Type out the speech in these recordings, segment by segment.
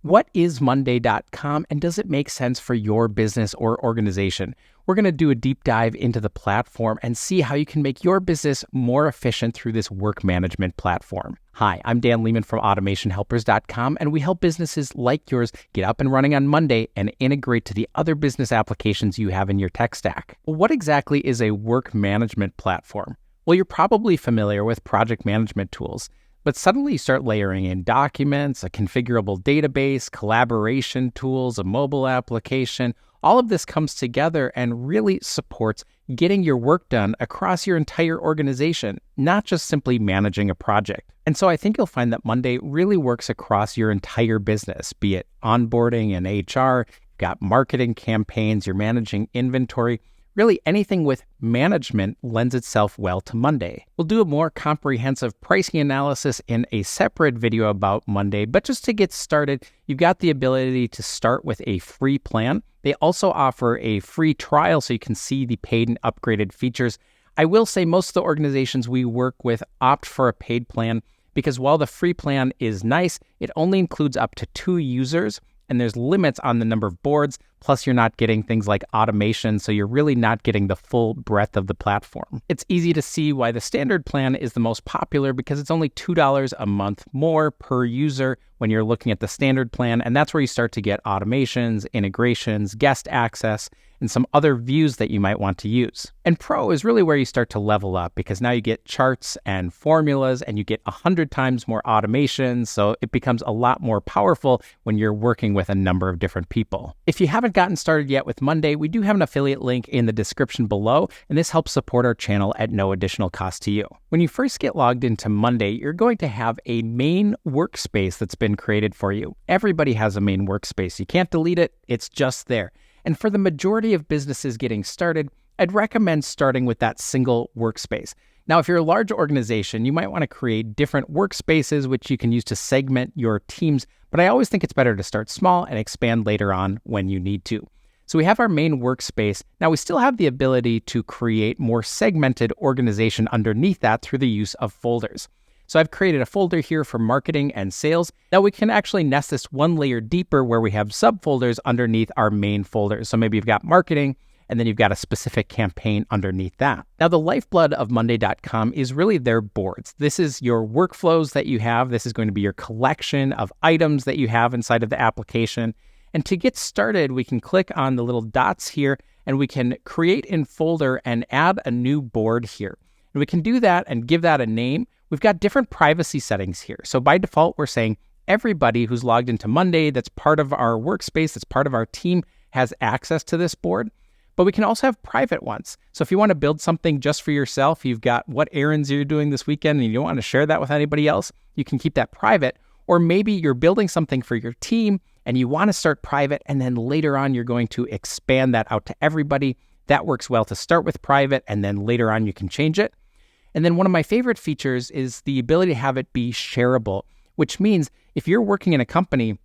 What is Monday.com and does it make sense for your business or organization? We're going to do a deep dive into the platform and see how you can make your business more efficient through this work management platform. Hi, I'm Dan Lehman from AutomationHelpers.com, and we help businesses like yours get up and running on Monday and integrate to the other business applications you have in your tech stack. Well, what exactly is a work management platform? Well, you're probably familiar with project management tools. But suddenly you start layering in documents, a configurable database, collaboration tools, a mobile application. All of this comes together and really supports getting your work done across your entire organization, not just simply managing a project. And so I think you'll find that Monday really works across your entire business, be it onboarding and HR, you've got marketing campaigns, you're managing inventory. Really, anything with management lends itself well to Monday. We'll do a more comprehensive pricing analysis in a separate video about Monday, but just to get started, you've got the ability to start with a free plan. They also offer a free trial so you can see the paid and upgraded features. I will say most of the organizations we work with opt for a paid plan because while the free plan is nice, it only includes up to 2 users. And there's limits on the number of boards, plus you're not getting things like automation, so you're really not getting the full breadth of the platform. It's easy to see why the standard plan is the most popular because it's only $2 a month more per user when you're looking at the standard plan, and that's where you start to get automations, integrations, guest access, and some other views that you might want to use. And Pro is really where you start to level up because now you get charts and formulas and you get 100 times more automation, so it becomes a lot more powerful when you're working with a number of different people. If you haven't gotten started yet with Monday, we do have an affiliate link in the description below, and this helps support our channel at no additional cost to you. When you first get logged into Monday, you're going to have a main workspace that's been created for you. Everybody has a main workspace. You can't delete it, it's just there. And for the majority of businesses getting started, I'd recommend starting with that single workspace. Now, if you're a large organization, you might want to create different workspaces, which you can use to segment your teams. But I always think it's better to start small and expand later on when you need to. So we have our main workspace. Now, we still have the ability to create more segmented organization underneath that through the use of folders. So I've created a folder here for marketing and sales. Now we can actually nest this one layer deeper where we have subfolders underneath our main folder. So maybe you've got marketing and then you've got a specific campaign underneath that. Now the lifeblood of Monday.com is really their boards. This is your workflows that you have. This is going to be your collection of items that you have inside of the application. And to get started, we can click on the little dots here and we can create in folder and add a new board here. And we can do that and give that a name. We've got different privacy settings here. So by default, we're saying everybody who's logged into Monday that's part of our workspace, that's part of our team, has access to this board. But we can also have private ones. So if you want to build something just for yourself, you've got what errands you're doing this weekend and you don't want to share that with anybody else, you can keep that private. Or maybe you're building something for your team and you want to start private and then later on you're going to expand that out to everybody. That works well to start with private and then later on you can change it. And then one of my favorite features is the ability to have it be shareable, which means if you're working in a company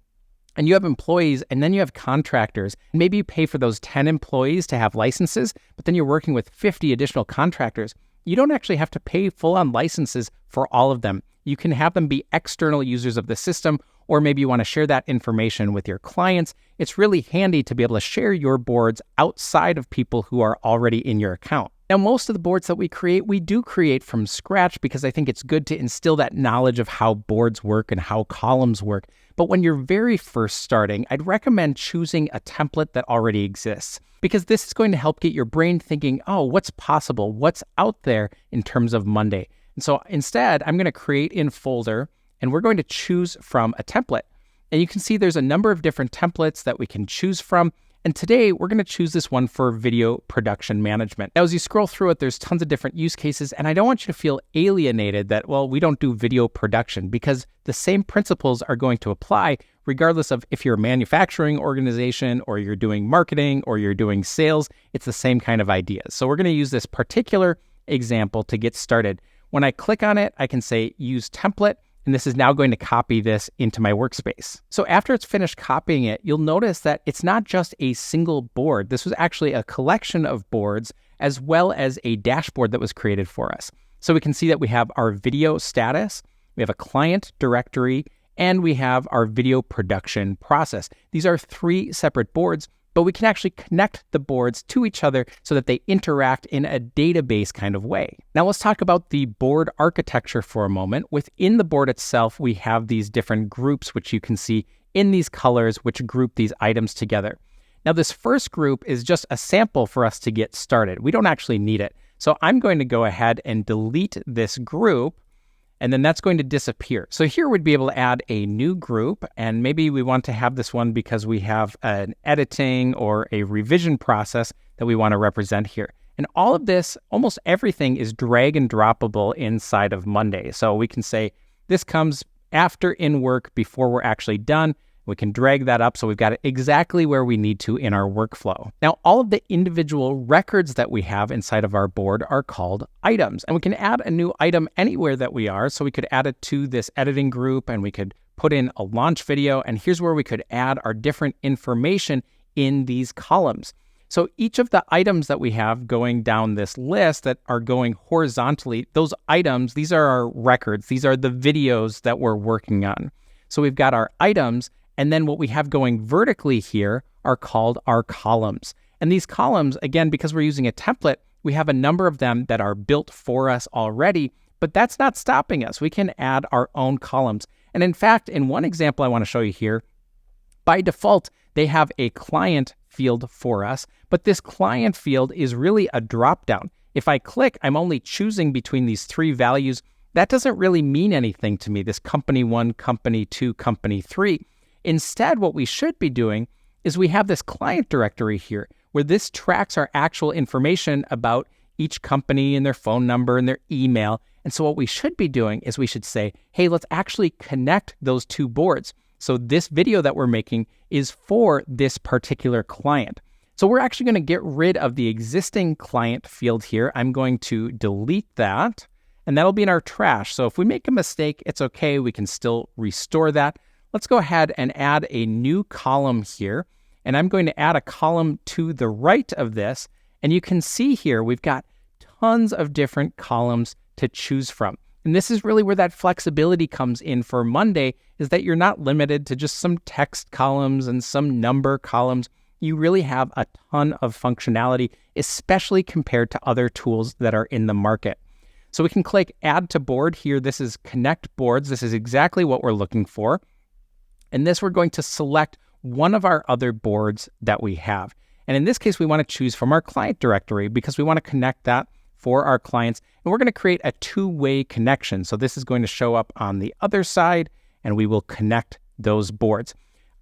and you have employees and then you have contractors, maybe you pay for those 10 employees to have licenses, but then you're working with 50 additional contractors, you don't actually have to pay full-on licenses for all of them. You can have them be external users of the system, or maybe you want to share that information with your clients. It's really handy to be able to share your boards outside of people who are already in your account. Now, most of the boards that we do create from scratch because I think it's good to instill that knowledge of how boards work and how columns work. But when you're very first starting, I'd recommend choosing a template that already exists because this is going to help get your brain thinking, oh, what's possible? What's out there in terms of Monday? And so instead, I'm going to create in folder and we're going to choose from a template. And you can see there's a number of different templates that we can choose from. And today, we're going to choose this one for video production management. Now, as you scroll through it, there's tons of different use cases, and I don't want you to feel alienated that, well, we don't do video production, because the same principles are going to apply regardless of if you're a manufacturing organization or you're doing marketing or you're doing sales. It's the same kind of ideas. So we're going to use this particular example to get started. When I click on it, I can say use template, and this is now going to copy this into my workspace. So after it's finished copying it, you'll notice that it's not just a single board. This was actually a collection of boards as well as a dashboard that was created for us. So we can see that we have our video status, we have a client directory, and we have our video production process. These are 3 separate boards, but we can actually connect the boards to each other so that they interact in a database kind of way. Now let's talk about the board architecture for a moment. Within the board itself, we have these different groups, which you can see in these colors, which group these items together. Now this first group is just a sample for us to get started. We don't actually need it. So I'm going to go ahead and delete this group, and then that's going to disappear. So here we'd be able to add a new group, and maybe we want to have this one because we have an editing or a revision process that we want to represent here. And all of this, almost everything is drag and droppable inside of Monday. So we can say this comes after in work before we're actually done. We can drag that up so we've got it exactly where we need to in our workflow. Now, all of the individual records that we have inside of our board are called items, and we can add a new item anywhere that we are. So we could add it to this editing group, and we could put in a launch video, and here's where we could add our different information in these columns. So each of the items that we have going down this list that are going horizontally, those items, these are our records. These are the videos that we're working on. So we've got our items, and then what we have going vertically here are called our columns. And these columns, again, because we're using a template, we have a number of them that are built for us already, but that's not stopping us. We can add our own columns. And in fact, in one example I want to show you here, by default, they have a client field for us, but this client field is really a dropdown. If I click, I'm only choosing between these 3 values. That doesn't really mean anything to me, this company 1, company 2, company 3. Instead, what we should be doing is we have this client directory here where this tracks our actual information about each company and their phone number and their email. And so what we should be doing is we should say, hey, let's actually connect those 2 boards. So this video that we're making is for this particular client. So we're actually going to get rid of the existing client field here. I'm going to delete that, and that'll be in our trash. So if we make a mistake, it's okay. We can still restore that. Let's go ahead and add a new column here, and I'm going to add a column to the right of this, and you can see here we've got tons of different columns to choose from. And this is really where that flexibility comes in for Monday, is that you're not limited to just some text columns and some number columns. You really have a ton of functionality, especially compared to other tools that are in the market. So we can click Add to Board here. This is Connect Boards. This is exactly what we're looking for. And this, we're going to select one of our other boards that we have. And in this case, we want to choose from our client directory because we want to connect that for our clients. And we're going to create a 2-way connection. So this is going to show up on the other side, and we will connect those boards.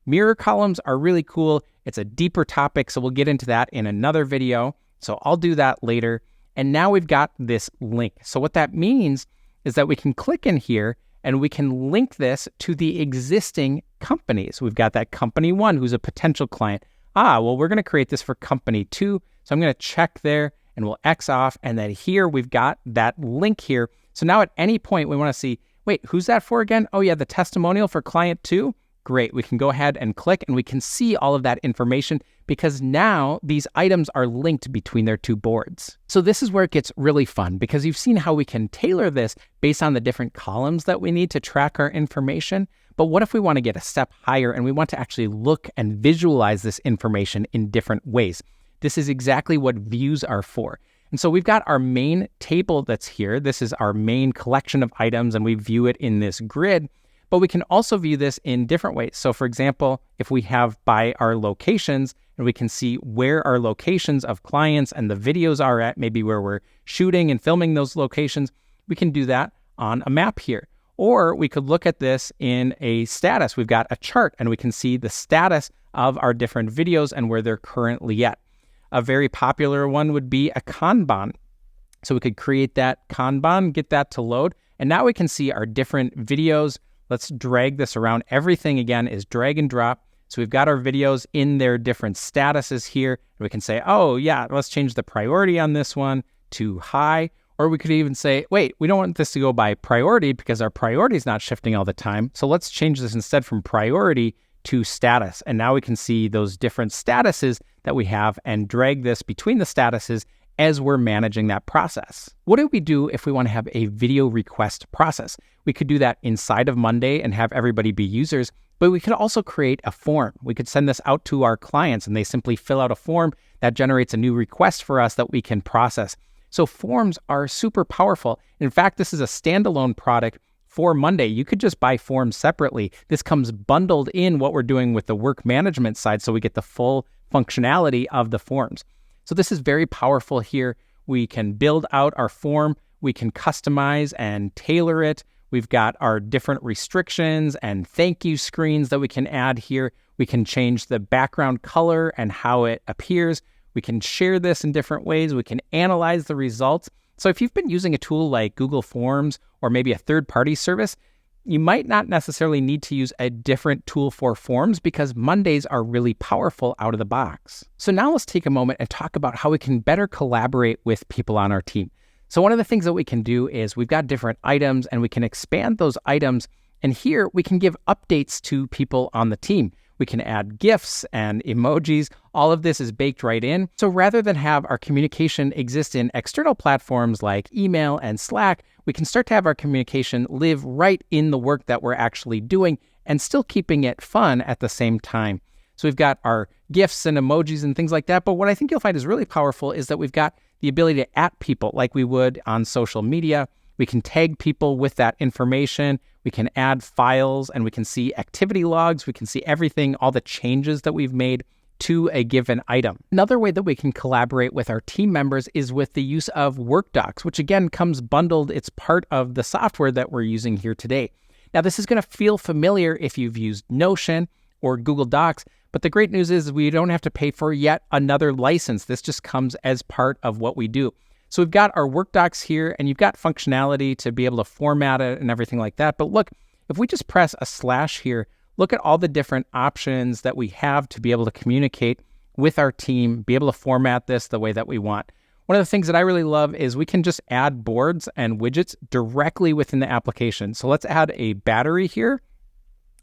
Mirror columns are really cool. It's a deeper topic, so we'll get into that in another video. So I'll do that later. And now we've got this link. So what that means is that we can click in here and we can link this to the existing companies. We've got that company 1 who's a potential client. Well, we're going to create this for company 2. So I'm going to check there and we'll X off. And then here we've got that link here. So now at any point we want to see, wait, who's that for again? Oh yeah, the testimonial for client 2. Great. We can go ahead and click and we can see all of that information because now these items are linked between their 2 boards. So this is where it gets really fun because you've seen how we can tailor this based on the different columns that we need to track our information. But what if we want to get a step higher and we want to actually look and visualize this information in different ways? This is exactly what views are for. And so we've got our main table that's here. This is our main collection of items and we view it in this grid. But we can also view this in different ways. So for example, if we have by our locations and we can see where our locations of clients and the videos are at, maybe where we're shooting and filming those locations, we can do that on a map here. Or we could look at this in a status. We've got a chart and we can see the status of our different videos and where they're currently at. A very popular one would be a Kanban. So we could create that Kanban, get that to load, and now we can see our different videos. Let's drag this around. Everything, again, is drag and drop. So we've got our videos in their different statuses here. We can say, oh, yeah, let's change the priority on this one to high. Or we could even say, wait, we don't want this to go by priority because our priority is not shifting all the time. So let's change this instead from priority to status. And now we can see those different statuses that we have and drag this between the statuses as we're managing that process. What do we do if we want to have a video request process? We could do that inside of Monday and have everybody be users, but we could also create a form. We could send this out to our clients and they simply fill out a form that generates a new request for us that we can process. So forms are super powerful. In fact, this is a standalone product for Monday. You could just buy forms separately. This comes bundled in what we're doing with the work management side, so we get the full functionality of the forms. So this is very powerful here. We can build out our form. We can customize and tailor it. We've got our different restrictions and thank you screens that we can add here. We can change the background color and how it appears. We can share this in different ways. We can analyze the results. So if you've been using a tool like Google Forms or maybe a third-party service, you might not necessarily need to use a different tool for forms because Mondays are really powerful out of the box. So now let's take a moment and talk about how we can better collaborate with people on our team. So one of the things that we can do is we've got different items and we can expand those items. And here we can give updates to people on the team. We can add GIFs and emojis. All of this is baked right in. So rather than have our communication exist in external platforms like email and Slack, we can start to have our communication live right in the work that we're actually doing and still keeping it fun at the same time. So we've got our GIFs and emojis and things like that. But what I think you'll find is really powerful is that we've got the ability to @, people like we would on social media. We can tag people with that information. We can add files and we can see activity logs. We can see everything, all the changes that we've made to a given item. Another way that we can collaborate with our team members is with the use of Work Docs, which again comes bundled. It's part of the software that we're using here today. Now, this is going to feel familiar if you've used Notion or Google Docs, but the great news is we don't have to pay for yet another license. This just comes as part of what we do. So we've got our Work Docs here, and you've got functionality to be able to format it and everything like that. But look, if we just press a slash here, look at all the different options that we have to be able to communicate with our team, be able to format this the way that we want. One of the things that I really love is we can just add boards and widgets directly within the application. So let's add a battery here,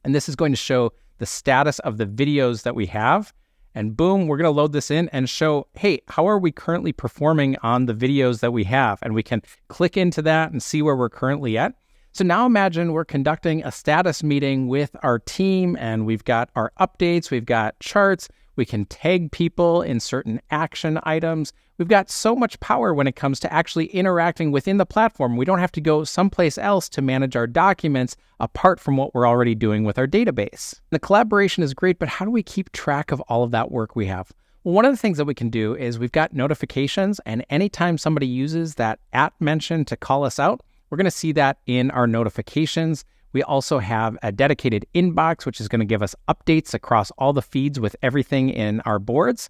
and this is going to show the status of the videos that we have. And boom, we're going to load this in and show, hey, how are we currently performing on the videos that we have? And we can click into that and see where we're currently at. So now imagine we're conducting a status meeting with our team and we've got our updates, we've got charts, we can tag people in certain action items. We've got so much power when it comes to actually interacting within the platform. We don't have to go someplace else to manage our documents apart from what we're already doing with our database. The collaboration is great, but how do we keep track of all of that work we have? Well, one of the things that we can do is we've got notifications, and anytime somebody uses that @ mention to call us out, we're going to see that in our notifications. We also have a dedicated inbox, which is going to give us updates across all the feeds with everything in our boards.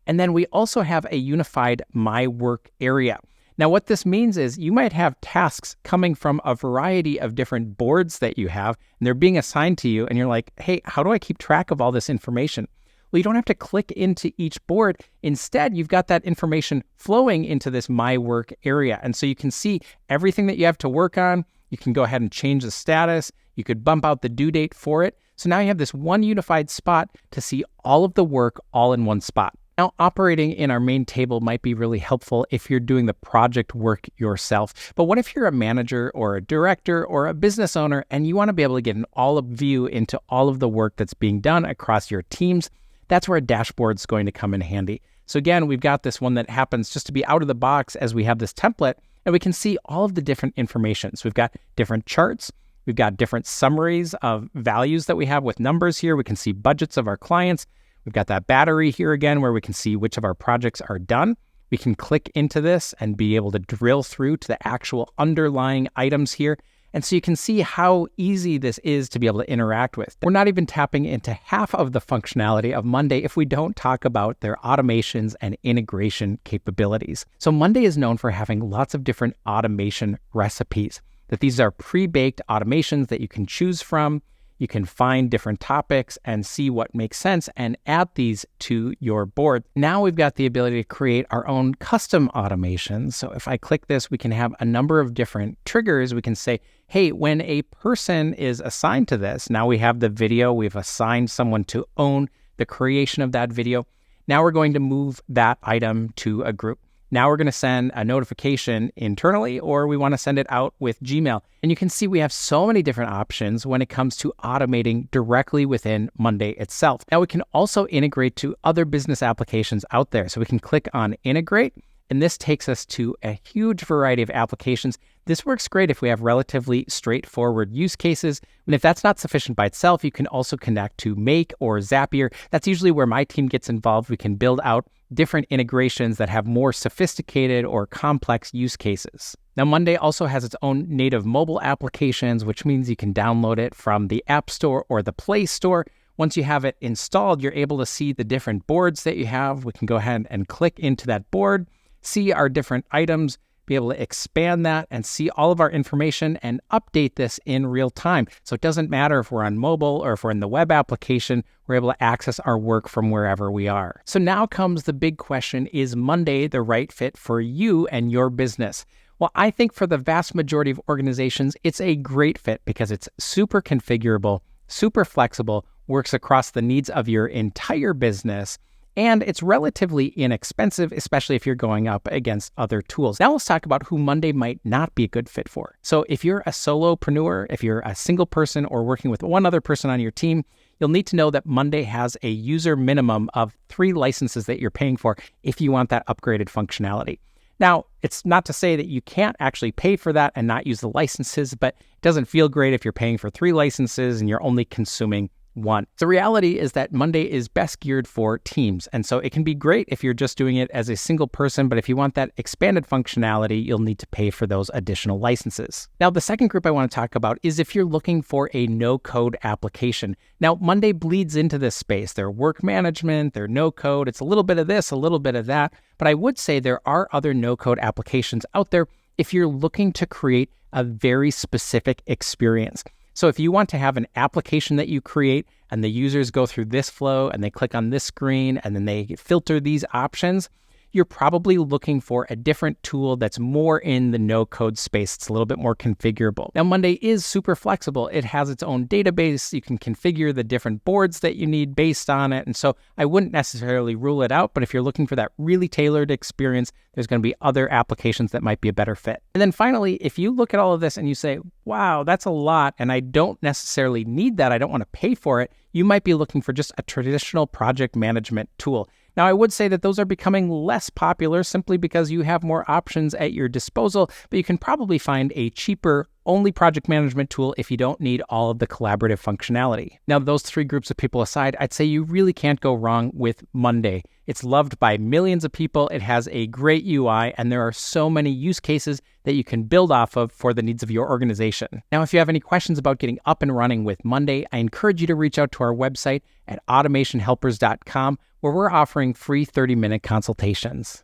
And then we also have a unified My Work area. Now, what this means is you might have tasks coming from a variety of different boards that you have, and they're being assigned to you, and you're like, hey, how do I keep track of all this information? Well, you don't have to click into each board. Instead, you've got that information flowing into this My Work area. And so you can see everything that you have to work on. You can go ahead and change the status. You could bump out the due date for it. So now you have this one unified spot to see all of the work all in one spot. Now, operating in our main table might be really helpful if you're doing the project work yourself. But what if you're a manager or a director or a business owner and you want to be able to get an all-up view into all of the work that's being done across your teams? That's where a dashboard is going to come in handy. So again, we've got this one that happens just to be out of the box as we have this template, and we can see all of the different information. So we've got different charts. We've got different summaries of values that we have with numbers here. We can see budgets of our clients. We've got that battery here again where we can see which of our projects are done. We can click into this and be able to drill through to the actual underlying items here. And so you can see how easy this is to be able to interact with. We're not even tapping into half of the functionality of Monday if we don't talk about their automations and integration capabilities. So Monday is known for having lots of different automation recipes, that these are pre-baked automations that you can choose from. You can find different topics and see what makes sense and add these to your board. Now we've got the ability to create our own custom automations. So if I click this, we can have a number of different triggers. We can say, hey, when a person is assigned to this, now we have the video, we've assigned someone to own the creation of that video. Now we're going to move that item to a group. Now we're going to send a notification internally, or we want to send it out with Gmail. And you can see we have so many different options when it comes to automating directly within Monday itself. Now we can also integrate to other business applications out there. So we can click on integrate, and this takes us to a huge variety of applications. This works great if we have relatively straightforward use cases. And if that's not sufficient by itself, you can also connect to Make or Zapier. That's usually where my team gets involved. We can build out different integrations that have more sophisticated or complex use cases. Now, Monday also has its own native mobile applications, which means you can download it from the App Store or the Play Store. Once you have it installed, you're able to see the different boards that you have. We can go ahead and click into that board, see our different items, be able to expand that and see all of our information and update this in real time. So it doesn't matter if we're on mobile or if we're in the web application, we're able to access our work from wherever we are. So now comes the big question, is Monday the right fit for you and your business? Well, I think for the vast majority of organizations, it's a great fit because it's super configurable, super flexible, works across the needs of your entire business, and it's relatively inexpensive, especially if you're going up against other tools. Now let's talk about who Monday might not be a good fit for. So if you're a solopreneur, if you're a single person or working with one other person on your team, you'll need to know that Monday has a user minimum of 3 licenses that you're paying for if you want that upgraded functionality. Now, it's not to say that you can't actually pay for that and not use the licenses, but it doesn't feel great if you're paying for 3 licenses and you're only consuming 1. The reality is that Monday is best geared for teams. And so it can be great if you're just doing it as a single person, but if you want that expanded functionality, you'll need to pay for those additional licenses. Now, the second group I want to talk about is if you're looking for a no-code application. Now, Monday bleeds into this space. Their work management, their no-code, it's a little bit of this, a little bit of that. But I would say there are other no-code applications out there if you're looking to create a very specific experience. So if you want to have an application that you create and the users go through this flow and they click on this screen and then they filter these options, you're probably looking for a different tool that's more in the no-code space. It's a little bit more configurable. Now, Monday is super flexible. It has its own database. You can configure the different boards that you need based on it. And so I wouldn't necessarily rule it out, but if you're looking for that really tailored experience, there's going to be other applications that might be a better fit. And then finally, if you look at all of this and you say, wow, that's a lot, and I don't necessarily need that, I don't want to pay for it, you might be looking for just a traditional project management tool. Now, I would say that those are becoming less popular simply because you have more options at your disposal, but you can probably find a cheaper only project management tool if you don't need all of the collaborative functionality. Now, those 3 groups of people aside, I'd say you really can't go wrong with Monday. It's loved by millions of people. It has a great UI, and there are so many use cases that you can build off of for the needs of your organization. Now, if you have any questions about getting up and running with Monday, I encourage you to reach out to our website at automationhelpers.com, where we're offering free 30-minute consultations.